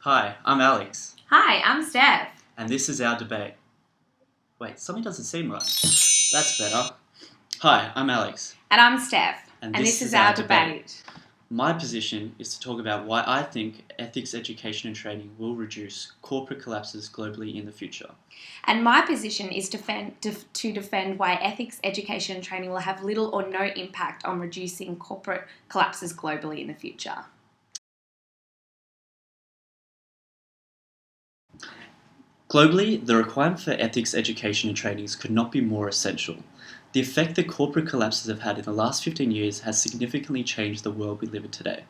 Hi, I'm Alex, Hi, I'm Steph. and this is our debate. Wait, something doesn't seem right. That's better. Hi, I'm Alex, And I'm Steph. and And this this is is our our debate. debate. My position is to talk about why I think ethics education and training will reduce corporate collapses globally in the future. And my position is to defend why ethics education and training will have little or no impact on reducing corporate collapses globally in the future. Globally, the requirement for ethics education and trainings could not be more essential. The effect that corporate collapses have had in the last 15 years has significantly changed the world we live in today.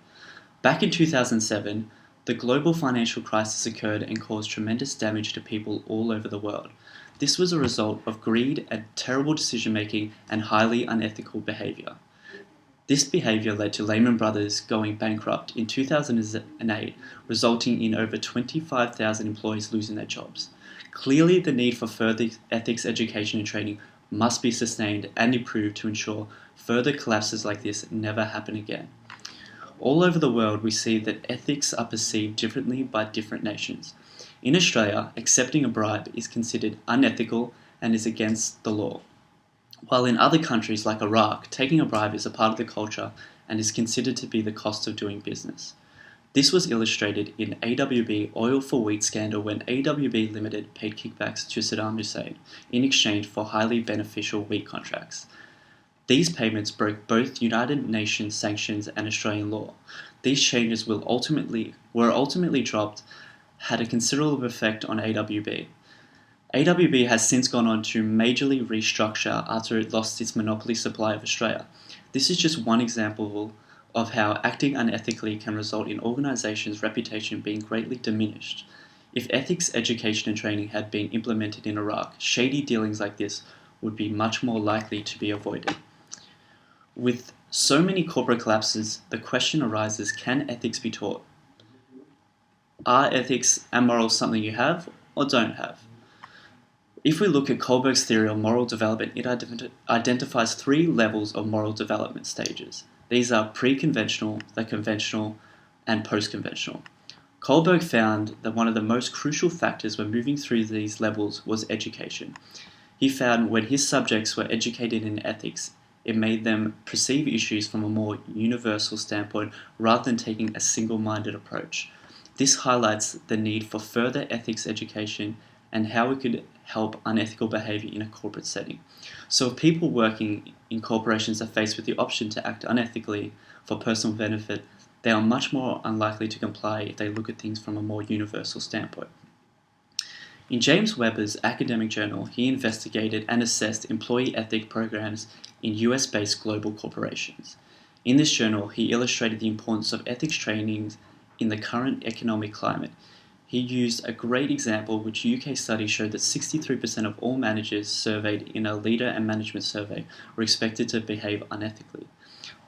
Back in 2007, the global financial crisis occurred and caused tremendous damage to people all over the world. This was a result of greed and terrible decision making and highly unethical behavior. This behavior led to Lehman Brothers going bankrupt in 2008, resulting in over 25,000 employees losing their jobs. Clearly, the need for further ethics education and training must be sustained and improved to ensure further collapses like this never happen again. All over the world, we see that ethics are perceived differently by different nations. In Australia, accepting a bribe is considered unethical and is against the law, while in other countries like Iraq, taking a bribe is a part of the culture and is considered to be the cost of doing business. This was illustrated in AWB oil for wheat scandal when AWB Limited paid kickbacks to Saddam Hussein in exchange for highly beneficial wheat contracts. These payments broke both United Nations sanctions and Australian law. These changes were ultimately dropped, had a considerable effect on AWB. AWB has since gone on to majorly restructure after it lost its monopoly supply of Australia. This is just one example of how acting unethically can result in organisations' reputation being greatly diminished. If ethics education and training had been implemented in Iraq, shady dealings like this would be much more likely to be avoided. With so many corporate collapses, the question arises, can ethics be taught? Are ethics and morals something you have or don't have? If we look at Kohlberg's theory of moral development, it identifies three levels of moral development stages. These are pre-conventional, the conventional, and post-conventional. Kohlberg found that one of the most crucial factors when moving through these levels was education. He found when his subjects were educated in ethics, it made them perceive issues from a more universal standpoint rather than taking a single-minded approach. This highlights the need for further ethics education and how we could help unethical behavior in a corporate setting. So if people working in corporations are faced with the option to act unethically for personal benefit, they are much more unlikely to comply if they look at things from a more universal standpoint. In James Webber's academic journal, he investigated and assessed employee ethic programs in US-based global corporations. In this journal, he illustrated the importance of ethics trainings in the current economic climate. He used a great example which UK studies showed that 63% of all managers surveyed in a leader and management survey were expected to behave unethically.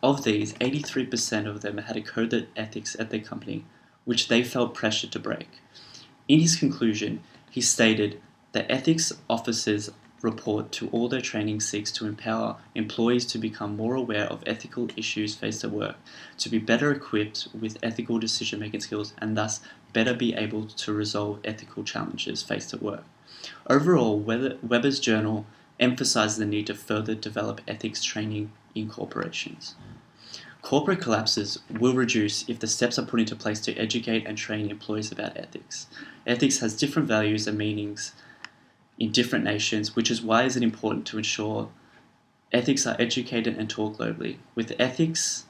Of these, 83% of them had a code of ethics at their company, which they felt pressured to break. In his conclusion, he stated that ethics officers report to all their training seeks to empower employees to become more aware of ethical issues faced at work, to be better equipped with ethical decision-making skills, and thus better be able to resolve ethical challenges faced at work. Overall, Webber's journal emphasizes the need to further develop ethics training in corporations. Corporate collapses will reduce if the steps are put into place to educate and train employees about ethics. Ethics has different values and meanings in different nations, which is why is it important to ensure ethics are educated and taught globally. With ethics,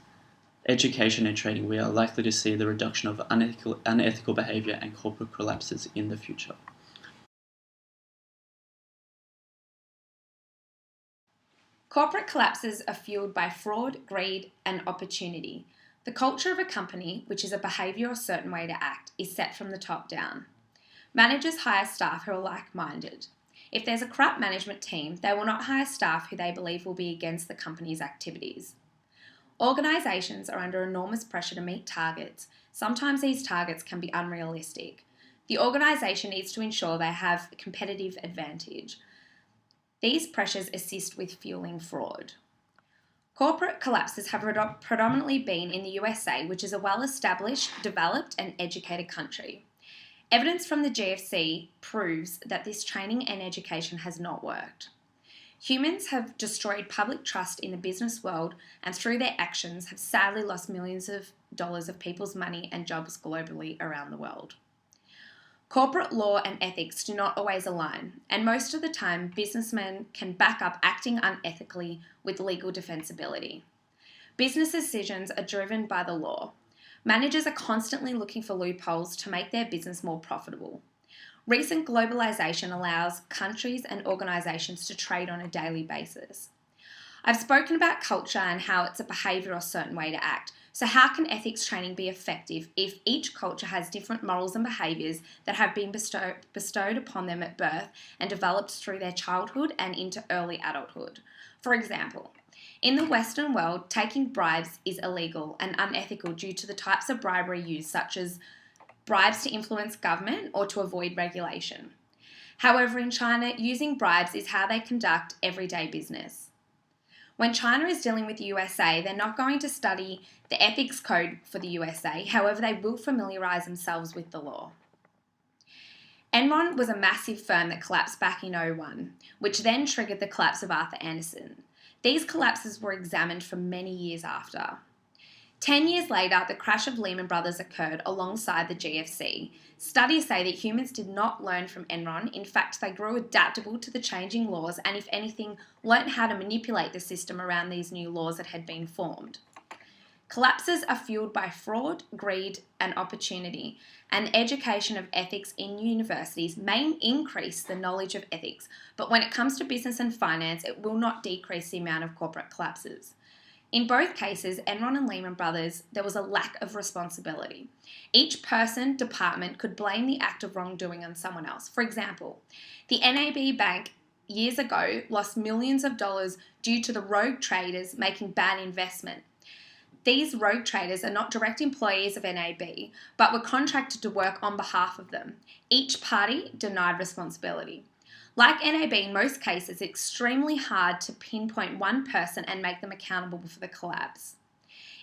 education and training, we are likely to see the reduction of unethical behavior and corporate collapses in the future. Corporate collapses are fueled by fraud, greed, and opportunity. The culture of a company, which is a behaviour or certain way to act, is set from the top down. Managers hire staff who are like-minded. If there's a corrupt management team, they will not hire staff who they believe will be against the company's activities. Organisations are under enormous pressure to meet targets. Sometimes these targets can be unrealistic. The organisation needs to ensure they have a competitive advantage. These pressures assist with fueling fraud. Corporate collapses have predominantly been in the USA, which is a well-established, developed and educated country. Evidence from the GFC proves that this training and education has not worked. Humans have destroyed public trust in the business world and through their actions have sadly lost millions of dollars of people's money and jobs globally around the world. Corporate law and ethics do not always align, and most of the time businessmen can back up acting unethically with legal defensibility. Business decisions are driven by the law. Managers are constantly looking for loopholes to make their business more profitable. Recent globalization allows countries and organisations to trade on a daily basis. I've spoken about culture and how it's a behaviour or certain way to act. So how can ethics training be effective if each culture has different morals and behaviours that have been bestowed upon them at birth and developed through their childhood and into early adulthood? For example, in the Western world, taking bribes is illegal and unethical due to the types of bribery used, such as bribes to influence government or to avoid regulation. However, in China, using bribes is how they conduct everyday business. When China is dealing with the USA, they're not going to study the ethics code for the USA, however, they will familiarise themselves with the law. Enron was a massive firm that collapsed back in 2001, which then triggered the collapse of Arthur Andersen. These collapses were examined for many years after. 10 years later, the crash of Lehman Brothers occurred alongside the GFC. Studies say that humans did not learn from Enron. In fact, they grew adaptable to the changing laws and, if anything, learnt how to manipulate the system around these new laws that had been formed. Collapses are fueled by fraud, greed, and opportunity, and education of ethics in universities may increase the knowledge of ethics, but when it comes to business and finance, it will not decrease the amount of corporate collapses. In both cases, Enron and Lehman Brothers, there was a lack of responsibility. Each person, department could blame the act of wrongdoing on someone else. For example, the NAB Bank years ago lost millions of dollars due to the rogue traders making bad investment. These rogue traders are not direct employees of NAB, but were contracted to work on behalf of them. Each party denied responsibility. Like NAB, in most cases, it's extremely hard to pinpoint one person and make them accountable for the collapse.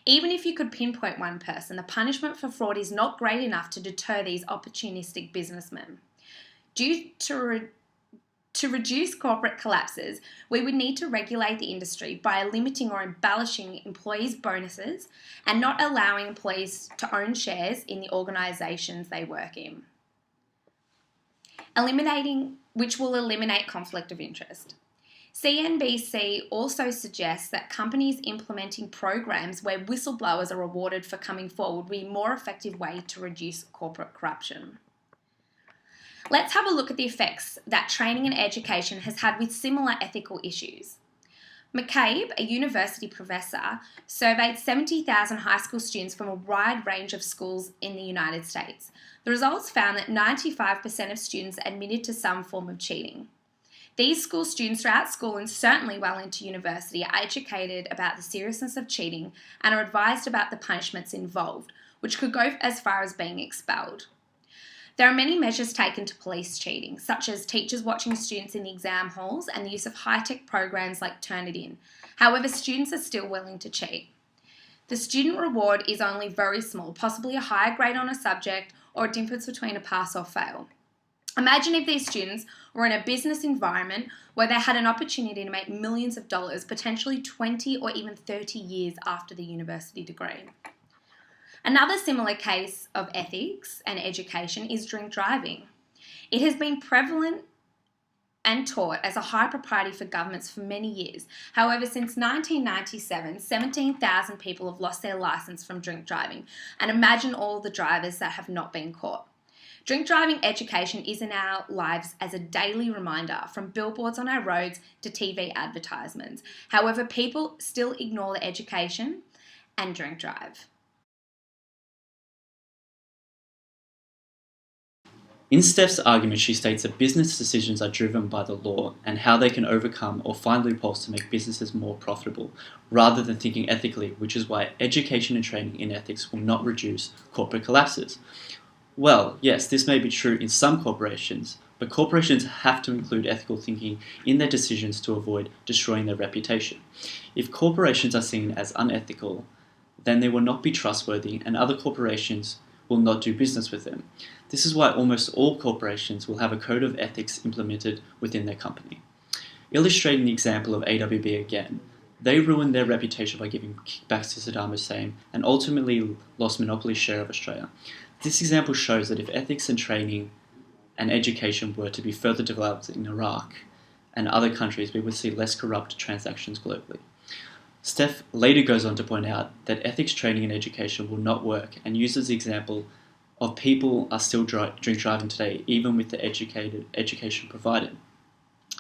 Even if you could pinpoint one person, the punishment for fraud is not great enough to deter these opportunistic businessmen. To reduce corporate collapses, we would need to regulate the industry by limiting or abolishing employees' bonuses and not allowing employees to own shares in the organisations they work in, which will eliminate conflict of interest. CNBC also suggests that companies implementing programs where whistleblowers are rewarded for coming forward will be a more effective way to reduce corporate corruption. Let's have a look at the effects that training and education has had with similar ethical issues. McCabe, a university professor, surveyed 70,000 high school students from a wide range of schools in the United States. The results found that 95% of students admitted to some form of cheating. These school students throughout school and certainly well into university are educated about the seriousness of cheating and are advised about the punishments involved, which could go as far as being expelled. There are many measures taken to police cheating, such as teachers watching students in the exam halls and the use of high-tech programs like Turnitin. However, students are still willing to cheat. The student reward is only very small, possibly a higher grade on a subject or a difference between a pass or fail. Imagine if these students were in a business environment where they had an opportunity to make millions of dollars, potentially 20 or even 30 years after the university degree. Another similar case of ethics and education is drink driving. It has been prevalent and taught as a high priority for governments for many years. However, since 1997, 17,000 people have lost their licence from drink driving, and imagine all the drivers that have not been caught. Drink driving education is in our lives as a daily reminder, from billboards on our roads to TV advertisements. However, people still ignore the education and drink drive. In Steph's argument, she states that business decisions are driven by the law and how they can overcome or find loopholes to make businesses more profitable, rather than thinking ethically, which is why education and training in ethics will not reduce corporate collapses. Well, yes, this may be true in some corporations, but corporations have to include ethical thinking in their decisions to avoid destroying their reputation. If corporations are seen as unethical, then they will not be trustworthy and other corporations will not do business with them. This is why almost all corporations will have a code of ethics implemented within their company. Illustrating the example of AWB again, they ruined their reputation by giving kickbacks to Saddam Hussein and ultimately lost monopoly share of Australia. This example shows that if ethics and training and education were to be further developed in Iraq and other countries, we would see less corrupt transactions globally. Steph later goes on to point out that ethics training and education will not work and uses the example of people are still drink driving today even with the education provided.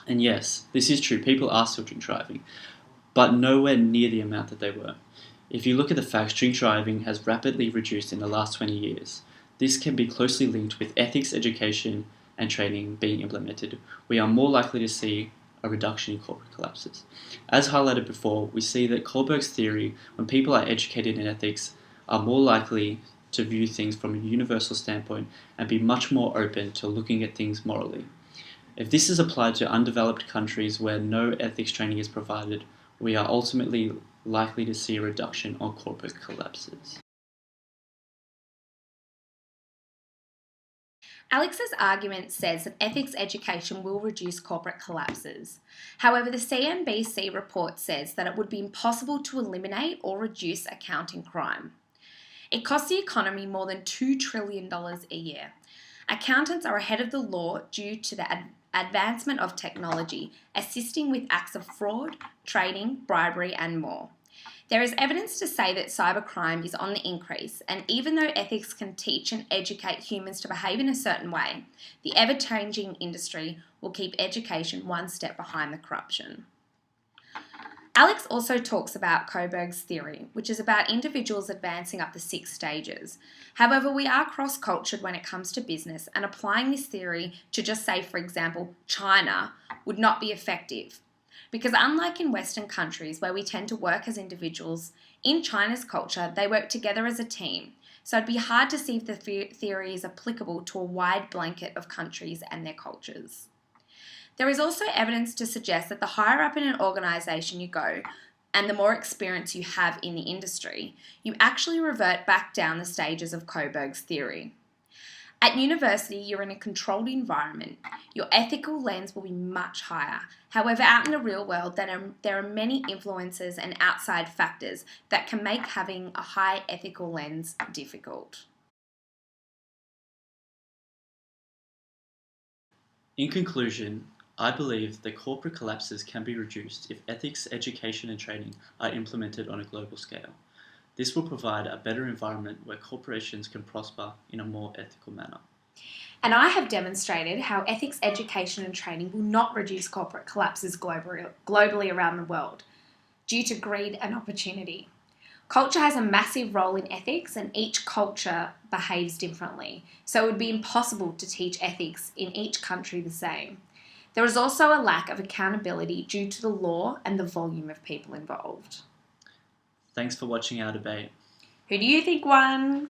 And yes, this is true, people are still drink driving, but nowhere near the amount that they were. If you look at the facts, drink driving has rapidly reduced in the last 20 years. This can be closely linked with ethics education and training being implemented. We are more likely to see a reduction in corporate collapses. As highlighted before, we see that Kohlberg's theory, when people are educated in ethics, are more likely to view things from a universal standpoint and be much more open to looking at things morally. If this is applied to undeveloped countries where no ethics training is provided, we are ultimately likely to see a reduction on corporate collapses. Alex's argument says that ethics education will reduce corporate collapses. However, the CNBC report says that it would be impossible to eliminate or reduce accounting crime. It costs the economy more than $2 trillion a year. Accountants are ahead of the law due to the advancement of technology, assisting with acts of fraud, trading, bribery, and more. There is evidence to say that cybercrime is on the increase, and even though ethics can teach and educate humans to behave in a certain way, the ever-changing industry will keep education one step behind the corruption. Alex also talks about Kohlberg's theory, which is about individuals advancing up the 6 stages. However, we are cross-cultured when it comes to business, and applying this theory to just say, for example, China would not be effective. Because unlike in Western countries where we tend to work as individuals, in China's culture they work together as a team. So it'd be hard to see if the theory is applicable to a wide blanket of countries and their cultures. There is also evidence to suggest that the higher up in an organisation you go, and the more experience you have in the industry, you actually revert back down the stages of Kohlberg's theory. At university, you're in a controlled environment. Your ethical lens will be much higher. However, out in the real world, there are many influences and outside factors that can make having a high ethical lens difficult. In conclusion, I believe that corporate collapses can be reduced if ethics, education, and training are implemented on a global scale. This will provide a better environment where corporations can prosper in a more ethical manner. And I have demonstrated how ethics education and training will not reduce corporate collapses globally around the world due to greed and opportunity. Culture has a massive role in ethics, and each culture behaves differently, so it would be impossible to teach ethics in each country the same. There is also a lack of accountability due to the law and the volume of people involved. Thanks for watching our debate. Who do you think won?